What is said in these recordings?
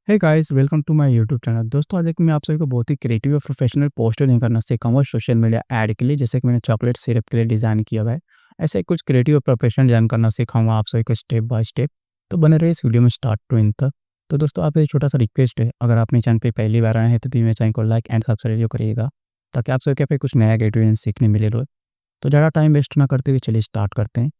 Hey guys welcome to my YouTube channel. दोस्तों आज एक मैं आप सभी को बहुत ही क्रिएटिव और प्रोफेशनल पोस्टर नहीं करना सिखाऊंगा सोशल मीडिया ऐड के लिए, जैसे कि मैंने चॉकलेट सिरप के लिए डिज़ाइन किया हुआ है। ऐसे ही कुछ क्रिएटिव और प्रोफेशनल डिज़ाइन करना सिखाऊंगा आप सभी को स्टेप बाय स्टेप। तो बने रहिए इस वीडियो में स्टार्ट टू एंड तक। तो दोस्तों आप एक छोटा सा रिक्वेस्ट है, अगर आप मेरे चैनल पे पहली बार आए हैं तो भी मेरे चैनल को लाइक एंड सब्सक्राइब करिएगा, ताकि आप सभी के कुछ नया क्रिएटिव सीखने मिले रोज। तो ज़्यादा टाइम वेस्ट ना करते हुए चलिए स्टार्ट करते हैं।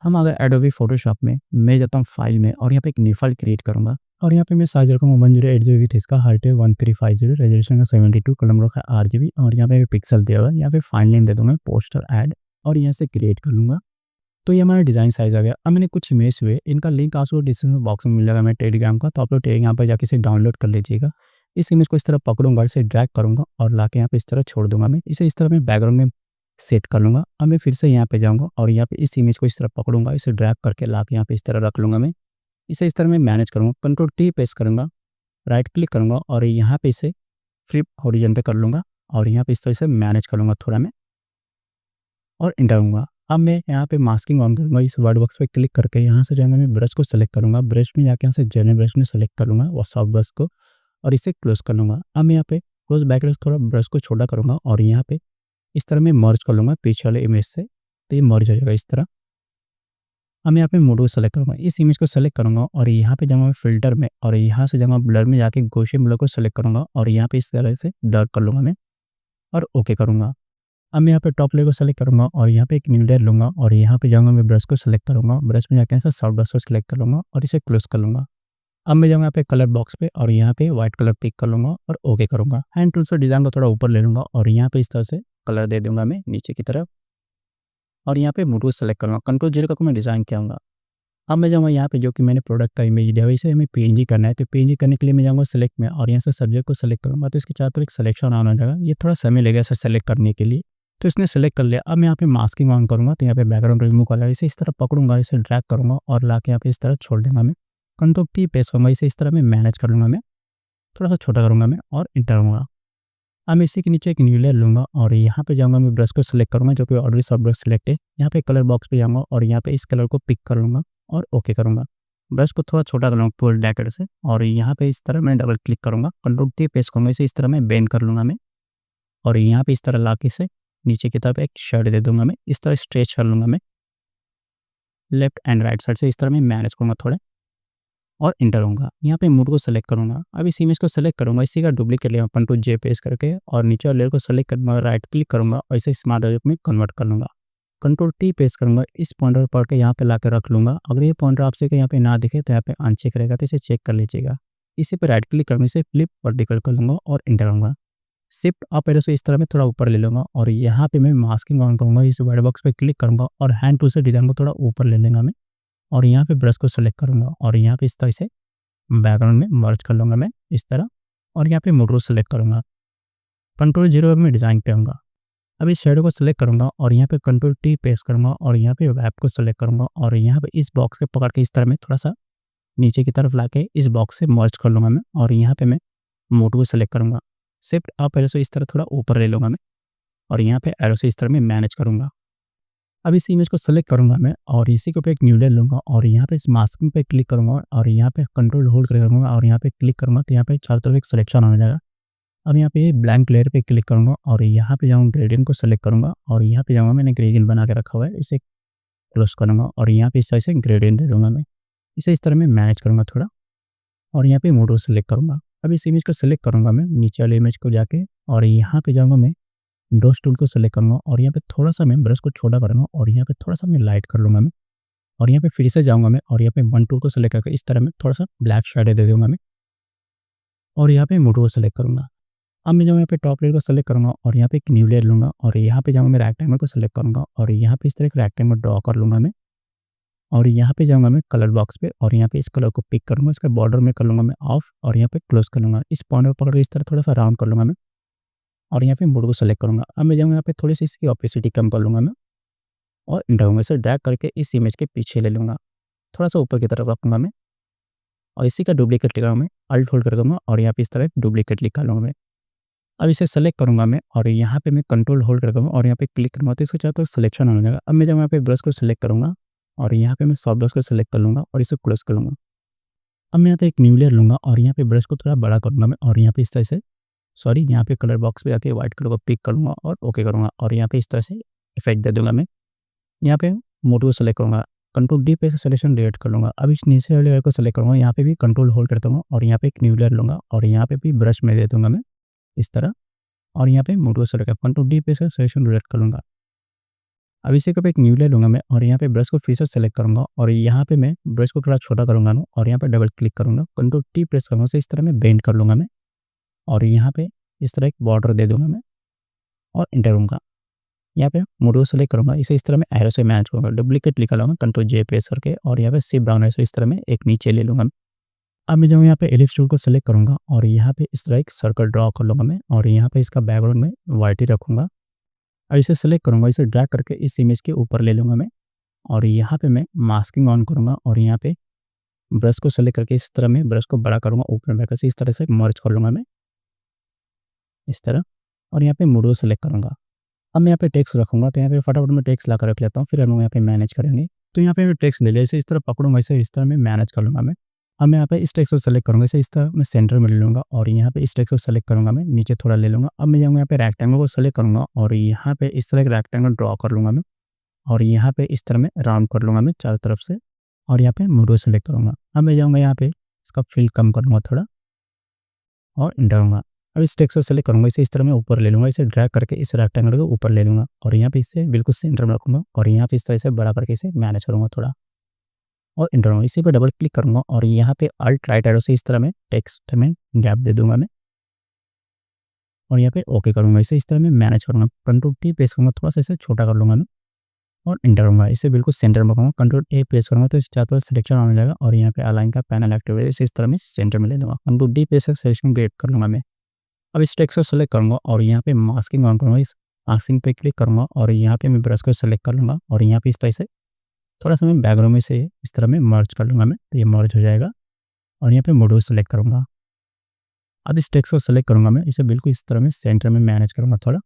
हम अगर एडोबी फोटोशॉप में मैं जाता हूँ फाइल में और यहाँ पे एक न्यू फाइल क्रिएट करूँगा। और यहाँ पे मैं साइज रखूँगा 1080 GB विथ इसका हाइट है 1350, रेजोल्यूशन का 72, कलम रखा है RGB और यहाँ पे पिक्सल दिया हुआ है। यहाँ पे फाइल नेम दे दूँगा पोस्टर ऐड और यहाँ से क्रिएट कर लूँगा। तो ये हमारा डिज़ाइन साइज आ गया। अब मैंने कुछ इमेज हुए, इनका लिंक आपको डिस्क्रिप्शन बॉक्स में मिल जाएगा मेरे टेलीग्राम का, तो आप लोग टेलीग्राम पर जाके इसे डाउनलोड कर लीजिएगा। इस इमेज को इस तरह पकड़ूंगा, इसे ड्रैग करूँगा और लाके यहाँ पे इस तरह छोड़ दूंगा। मैं इसे इस तरह मैं बैकग्राउंड में सेट कर लूँगा। अब मैं फिर से यहाँ पे जाऊँगा और यहाँ पे इस इमेज को इस तरह पकड़ूंगा, इसे ड्रैग करके लाके यहाँ पे इस तरह रख लूँगा। मैं इसे इस तरह मैं मैनेज करूँगा, कंट्रोल T प्रेस करूँगा, राइट क्लिक करूँगा और यहाँ पे इसे फ्लिप हॉरिजॉन्टल कर लूँगा और यहाँ पे इस तरह से मैनेज कर लूँगा थोड़ा मैं, और एंटर दूँगा। अब मैं यहाँ पे मास्किंग ऑन करूँगा, इस वर्ड बॉक्स पे क्लिक करके यहाँ से जाएंगे, मैं ब्रश को सेलेक्ट करूँगा, ब्रश में जाके यहाँ से जेनरल ब्रश में सेलेक्ट कर लूँगा और सॉफ्ट ब्रश को, और इसे क्लोज कर लूँगा। अब मैं यहाँ पे क्लोज बैक थोड़ा ब्रश को छोटा करूँगा और यहाँ पे इस तरह मैं मर्ज कर लूँगा पीछे वाले इमेज से, तो ये मर्ज हो जाएगा इस तरह। अब मैं यहाँ पे मोड को सेलेक्ट करूँगा, इस इमेज को सेलेक्ट करूँगा और यहाँ पे जाऊँगा फिल्टर में और यहाँ से जाऊँगा ब्लर में, जाके गॉसियन ब्लर को सेलेक्ट करूँगा और यहाँ पे इस तरह से डार्क कर लूँगा मैं और ओके करूँगा। अब मैं यहाँ पे टॉप लेयर को सेलेक्ट करूँगा और यहाँ पे एक न्यू लेयर लूँगा और यहाँ पे जाऊँगा मैं ब्रश को सेलेक्ट करूँगा, ब्रश में जाके ऐसा सॉफ्ट ब्रश को सेलेक्ट कर लूँगा और इसे क्लोज कर लूँगा। अब मैं जाऊँगा यहाँ पे कलर बॉक्स पे और यहाँ पे व्हाइट कलर पिक कर लूँगा और ओके करूँगा। हैंड टूल से डिज़ाइन को थोड़ा ऊपर ले लूँगा और यहाँ पे इस तरह से कलर दे दूँगा मैं नीचे की तरफ और यहाँ पे मूड को सेलेक्ट करूँगा, कंट्रोल 0 का मैं डिज़ाइन किया। अब मैं जाऊँगा यहाँ पे जो कि मैंने प्रोडक्ट का इमेज दिया है, इसे हमें पीएनजी करना है, तो पीएनजी करने के लिए मैं जाऊँगा सेलेक्ट में और यहाँ से सब्जेक्ट को सेलेक्ट करूँगा, तो इसके चारों तरफ एक सिलेक्शन ऑन हो जाएगा। ये थोड़ा समय लगेगा इसे सेलेक्ट करने के लिए, तो इसने सेलेक्ट कर लिया। अब मैं यहाँ पे मास्किंग ऑन करूँगा, तो यहाँ पे बैकग्राउंड रिमूव कर लिया, इसे इस तरह पकड़ूंगा, इसे ड्रैग करूँगा और लाके यहाँ पे इस तरह छोड़ दूंगा मैं। कंट्रोल T प्रेस करूँगा, इसे इस तरह मैं मैनेज कर लूँगा, मैं थोड़ा सा छोटा करूँगा मैं और इंटर दूँगा। अब मैं इसी के नीचे एक न्यू लेयर लूँगा और यहाँ पे जाऊँगा, मैं ब्रश को सेलेक्ट करूँगा जो कि ऑलरेडी सॉफ्ट ब्रश सेलेक्ट है। यहाँ पे कलर बॉक्स पे जाऊँगा और यहाँ पे इस कलर को पिक कर लूँगा और ओके करूँगा। ब्रश को थोड़ा छोटा कर लूँगा पूरे डैकेट से और यहाँ पे इस तरह मैं डबल क्लिक करूँगा, कंट्रोल T प्रेस करूँगा, इसे इस तरह मैं बेंड कर लूँगा मैं और यहाँ पे इस तरह ला के इसे नीचे की तरफ एक शेड दे दूँगा मैं, इस तरह स्ट्रेच कर लूँगा मैं लेफ्ट एंड राइट साइड से, इस तरह मैं मैनेज करूँगा थोड़े और इंटर होऊंगा। यहाँ पे मूड को सेलेक्ट करूँगा। अब इस इमेज को सेलेक्ट करूँगा, इसी का डुप्लीकेट लेगा कंट्रोल J प्रेस करके और नीचे वाले लेयर को सेलेक्ट करूँगा, राइट क्लिक करूँगा और इसे स्मार्ट ऑब्जेक्ट में कन्वर्ट कर लूँगा। कंट्रोल T प्रेस करूँगा, इस पॉइंटर पर के यहाँ पे लाकर रख लूँगा। अगर ये पॉइंटर आपसे यहाँ पे ना दिखे तो यहाँ पे अनचेक रहेगा, तो इसे चेक कर लीजिएगा। इसी पे राइट क्लिक करूँगा, इसे फ्लिप वर्टिकल कर लूँगा और इंटर करूँगा। शिफ्ट अप एरो से इस तरह मैं थोड़ा ऊपर ले लूँगा और यहाँ पे मैं मास्किंग ऑन करूँगा, इस वाइट बॉक्स पे क्लिक करूँगा और हैंड टूल से डिज़ाइन को थोड़ा ऊपर ले लेंगे मैं और यहाँ पे ब्रश को सेलेक्ट करूँगा और यहाँ पे इस तरह से बैकग्राउंड में मर्ज कर लूँगा मैं इस तरह और यहाँ पे मोड को सेलेक्ट करूँगा, कंट्रोल 0 में डिज़ाइन पे आऊँगा। अब इस शेडो को सेलेक्ट करूँगा और यहाँ पे कंट्रोल T प्रेस करूँगा और यहाँ पे वेब को सेलेक्ट करूँगा और यहाँ पे इस बॉक्स के पकड़ के इस तरह मैं थोड़ा सा नीचे की तरफ लाके इस बॉक्स से मर्ज कर लूँगा मैं और यहाँ पे मैं मोड को सेलेक्ट करूँगा, शिफ्ट अप एरो से इस तरह थोड़ा ऊपर ले लूँगा मैं और यहाँ पे एरो से इस तरह मैं मैनेज करूँगा। अब इस इमेज को सेलेक्ट करूँगा मैं और इसी के ऊपर एक न्यू लेयर लूँगा और यहाँ पे इस मास्किंग पे क्लिक करूँगा और यहाँ पे कंट्रोल होल्ड करूँगा और यहाँ पे क्लिक करूँगा, तो यहाँ पे चारों तरफ एक सिलेक्शन हो जाएगा। अब यहाँ पे ब्लैंक लेयर पे क्लिक करूँगा और यहाँ पे जाऊँगा ग्रेडियंट को सेलेक्ट करूँगा और यहाँ पे जाऊँगा, मैंने ग्रेडियंट बना के रखा हुआ है, इसे क्लोज करूँगा और यहाँ पे इस तरह से ग्रेडियंट दे दूँगा मैं, इसे इस तरह मैं मैनेज करूँगा थोड़ा और यहाँ पे मोड को सेलेक्ट करूँगा। अब इस इमेज को सेलेक्ट करूँगा मैं नीचे वाले इमेज को जाके और यहाँ पे जाऊँगा, मैं ब्रश टूल को सेलेक्ट करूँगा और यहाँ पे थोड़ा सा मैं ब्रश को छोटा करूँगा और यहाँ पे थोड़ा सा मैं लाइट कर लूँगा मैं और यहाँ पे फिर से जाऊँगा मैं और यहाँ पे वन टूल को सेलेक्ट करके इस तरह मैं थोड़ा सा ब्लैक शेडो दे दूँगा मैं और यहाँ पे मोड को सेलेक्ट करूँगा। अब मैं जाऊँगा यहाँ पे टॉप लेयर को सेलेक्ट करूँगा और यहाँ पे एक न्यू लेयर लूँगा और यहाँ पे जाऊँगा, मैं रेक्टेंगल को सेलेक्ट करूँगा और यहाँ पे इस तरह एक रेक्टेंगल ड्रॉ कर लूँगा मैं और यहाँ पे जाऊँगा मैं कलर बॉक्स पे और यहाँ पे इस कलर को पिक करूँगा, इसका बॉर्डर में कर लूँगा मैं ऑफ और यहाँ पे क्लोज कर लूँगा, इस पॉइंट पर पकड़ के इस तरह थोड़ा सा राउंड कर लूँगा मैं और यहाँ पे मोड को सेलेक्ट करूँगा। अब मैं जाऊँगा यहाँ पे थोड़ी सी इसकी ऑपेसिटी कम कर लूँगा मैं और जाऊँगा, इसे ड्रैग करके इस इमेज के पीछे ले लूँगा, थोड़ा सा ऊपर की तरफ रखूँगा मैं और इसी का डुप्लीकेट लेगा मैं अल्ट होल्ड करूँगा और यहाँ पे इस तरह एक डुप्लीकेट लिखा लूँगा मैं। अब इसे सेलेक्ट करूँगा मैं और यहाँ पे मैं कंट्रोल होल्ड करूँगा और यहाँ पे क्लिक करूँगा तो इसको चाहे तो सिलेक्शन हो जाएगा। अब मैं जब यहाँ पे ब्रश को सिलेक्ट करूँगा और यहाँ पे मैं सॉफ्ट ब्रश को सिलेक्ट कर लूँगा और इसे क्लोज कर लूँगा। अब मैं यहाँ पे एक न्यू लेयर लूँगा और यहाँ पे ब्रश को थोड़ा बड़ा करूँगा मैं और यहाँ पे इस तरह से यहाँ पे कलर बॉक्स पे जाके व्हाइट कलर को पिक करूँगा और ओके करूँगा और यहाँ पे इस तरह से इफेक्ट दे दूँगा मैं। यहाँ पे मोड को सेलेक्ट करूँगा, कंट्रोल डी पे सिलेक्शन डिलीट कर लूँगा। अब इस नीचे वाले लेयर को सेलेक्ट करूँगा, यहाँ पे भी कंट्रोल होल्ड करता हूँ और यहाँ पे एक न्यू लेयर लूँगा और यहाँ पे भी ब्रश में दे दूँगा मैं इस तरह और यहाँ पे मोड को सेलेक्ट कंट्रोल डी पे से सिलेक्शन डिलीट कर लूँगा। अब इसी के ऊपर एक न्यू लेयर लूँगा मैं और यहाँ पे ब्रश को फिर से सेलेक्ट करूँगा और यहाँ पे मैं ब्रश को थोड़ा छोटा करूँगा और यहाँ पे डबल क्लिक करूँगा, कंट्रोल टी प्रेस करूँगा से इस तरह मैं बेंड कर लूँगा मैं और यहाँ पे इस तरह एक बॉर्डर दे दूँगा मैं और इंटर दूँगा। यहाँ पे मोड को सेलेक्ट करूँगा, इसे इस तरह मैं एरो से मैच करूँगा, डुप्लीकेट लिखा लूँगा कंट्रोल जे प्रेस करके और यहाँ पे शिफ्ट डाउन एरो इस तरह मैं एक नीचे ले लूँगा। अब मैं जाऊँ यहाँ पे एलिप्स टूल को सेलेक्ट करूँगा और यहाँ पे इस तरह एक सर्कल ड्रॉ कर लूँगा मैं और यहाँ पे इसका बैकग्राउंड में वाइट ही रखूँगा। अब इसे सेलेक्ट करूँगा, इसे ड्रैग करके इस इमेज के ऊपर ले लूँगा मैं और यहाँ पे मैं मास्किंग ऑन करूँगा और यहाँ पे ब्रश को सेलेक्ट करके इस तरह मैं ब्रश को बड़ा करूँगा, ऊपर बैक से इस तरह से मर्ज कर लूँगा मैं इस तरह और यहाँ पे मोड को सेलेक्ट करूँगा। अब मैं यहाँ पे टेक्स्ट रखूँगा तो यहाँ पे फटाफट मैं टेक्स्ट ला कर रख लेता हूँ, फिर हम लोग यहाँ पे मैनेज करेंगे। तो यहाँ पे मैं टेक्स्ट ले लिया, इसे इस तरह पकड़ूँगा, इसे इस तरह मैं मैनेज कर लूँगा मैं। अब मैं यहाँ पे इस टेक्स्ट को सेलेक्ट करूँगा, इसे इस तरह मैं सेंटर में ले लूँगा और यहाँ पे इस टेक्स्ट को सेलेक्ट करूँगा मैं, नीचे थोड़ा ले लूँगा। अब मैं जाऊँगा यहाँ पे रेक्टेंगल को सेलेक्ट करूँगा और यहाँ पे इस तरह एक रेक्टेंगल ड्रॉ कर लूँगा मैं और यहाँ पे इस तरह मैं राउंड कर लूँगा मैं चारों तरफ से और यहाँ पे मोड को सेलेक्ट करूँगा। अब मैं जाऊँगा यहाँ पे इसका फिल कम करूँगा थोड़ा और इंटर दूँगा। अब इस टेक्स्ट को सेलेक्ट करूँगा, इसे इस तरह मैं ऊपर ले लूँगा, इसे ड्रैग करके इस रेक्टेंगल को ऊपर ले लूँगा और यहाँ पे इसे बिल्कुल सेंटर में रखूँगा और यहाँ पे इस तरह से बड़ा करके इसे मैनेज करूँगा थोड़ा और इंटर दूँगा। इसी पे डबल क्लिक करूँगा और यहाँ पे अल्ट राइट एरो से इस तरह मैं टेक्स्ट में गैप दे दूँगा मैं और यहाँ पे ओके करूँगा। इसे इस तरह मैं मैनेज करूँगा, कंट्रोल टी प्रेस करूँगा, थोड़ा सा इसे छोटा कर लूँगा मैं और इंटर दूँगा। इसे बिल्कुल सेंटर में रखूँगा, कंट्रोल ए प्रेस करूँगा तो चारों तरफ सिलेक्शन आने जाएगा और यहाँ पे अलाइन का पैनल एक्टिव है, इसे इस तरह मैं सेंटर में ले लूँगा, कंट्रोल डी प्रेस करके सिलेक्शन क्रिएट कर लूँगा मैं। अब इस टेक्स्ट को सेलेक्ट करूँगा और यहाँ पे मास्किंग ऑन करूँगा, इस मास्किंग पे क्लिक करूँगा और यहाँ पे मैं ब्रश को सेलेक्ट कर लूँगा और यहाँ पे इस तरह से थोड़ा सा मैं बैकग्राउंड में से इस तरह मैं मर्ज कर लूँगा मैं, तो ये मर्ज हो जाएगा और यहाँ पे मोड को सेलेक्ट करूँगा। अब इस टेक्स्ट को सेलेक्ट करूँगा मैं, इसे बिल्कुल इस तरह मैं सेंटर में मैनेज करूँगा थोड़ा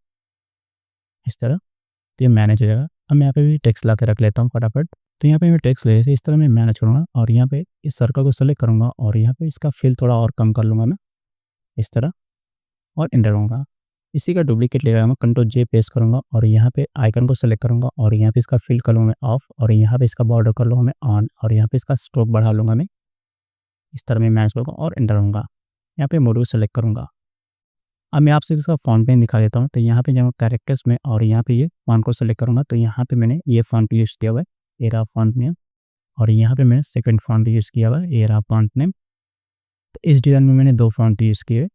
इस तरह, तो ये मैनेज हो जाएगा। अब मैं यहाँ पे भी टेक्स्ट ला के रख लेता हूँ फटाफट, तो यहाँ पे मैं टेक्स्ट ले इस तरह मैं मैनेज करूँगा और यहाँ पे इस सर्कल को सेलेक्ट करूँगा और यहाँ पे इसका फिल थोड़ा और कम कर लूँगा मैं इस तरह और इंटर दूँगा। इसी का डुप्लीकेट ले आऊँगा, कंट्रोल जे प्रेस करूँगा और यहाँ पे आइकन को सेलेक्ट करूँगा और यहाँ पे इसका फिल कर लूँगा मैं ऑफ और यहाँ पे इसका बॉर्डर कर लूँगा मैं ऑन और यहाँ पे इसका स्ट्रोक बढ़ा लूँगा मैं इस तरह मैं मैनेज करूँगा और इंटर दूँगा। यहाँ पे मोड को सेलेक्ट करूँगा। अब मैं आपसे इसका फ़ॉन्ट पेन दिखा देता हूँ, तो यहाँ पे जाऊँगा कैरेक्टर्स में और यहाँ पे ये फ़ॉन्ट को सेलेक्ट करूँगा, तो यहाँ पे मैंने ये फ़ॉन्ट यूज़ किया हुआ है, ये रहा फ़ॉन्ट नेम और यहाँ पे मैंने सेकंड फ़ॉन्ट यूज़ किया हुआ है, ये रहा फ़ॉन्ट नेम। तो इस डिज़ाइन में मैंने 2 फ़ॉन्ट यूज़ किए।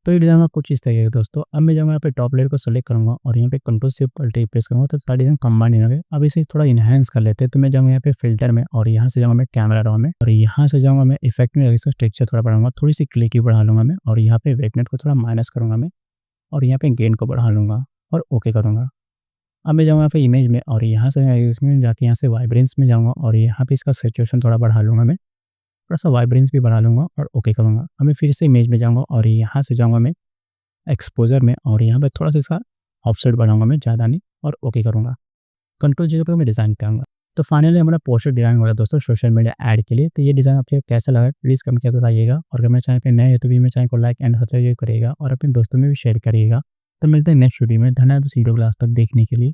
तो ये डिज़ाइन कुछ इस तरीके का दोस्तों। अब मैं जाऊँगा यहाँ पे टॉप लेयर को सेलेक्ट करूँगा और यहाँ पे कंट्रोल शिफ्ट अल्ट प्रेस करूँगा तो सारा डिज़ाइन कंबाइन हो गया। अब इसे थोड़ा इनहेंस कर लेते हैं, तो मैं जाऊँगा यहाँ पे फिल्टर में और यहाँ से जाऊँगा मैं कैमरा रॉ में और यहाँ से जाऊँगा मैं इफेक्ट में, इसका टेक्सचर थोड़ा बढ़ाऊँगा, थोड़ी सी क्लिकी बढ़ा लूँगा मैं और यहाँ पे वेवनेट को थोड़ा माइनस करूँगा मैं और यहाँ पे गेन को बढ़ा लूँगा और ओके करूँगा। अब मैं जाऊँगा यहाँ पे इमेज में और यहाँ से इसमें जाके यहाँ से वाइब्रेंस में जाऊँगा और यहाँ पे इसका सैचुरेशन थोड़ा बढ़ा लूँगा मैं, थोड़ा सा वाइब्रेंस भी बढ़ा लूँगा और ओके करूँगा। अब मैं फिर से इमेज में जाऊँगा और यहाँ से जाऊँगा मैं एक्सपोजर में और यहाँ पे थोड़ा सा इसका ऑफसेट बढ़ाऊँगा मैं, ज़्यादा नहीं, और ओके करूँगा। कंट्रोल जी पे मैं डिज़ाइन करूँगा। तो फाइनली हमारा पोस्टर डिज़ाइन हो गया दोस्तों सोशल मीडिया ऐड के लिए। तो ये डिज़ाइन आपको कैसा लगा प्लीज़ कमेंट करके बताइएगा और अगर मेरे चैनल पे नए हैं तो भी मेरे चैनल को लाइक एंड सब्सक्राइब करिएगा और अपने दोस्तों में भी शेयर करिएगा। तो मिलते हैं नेक्स्ट वीडियो में। धन्यवाद इस वीडियो को लास्ट तक देखने के लिए।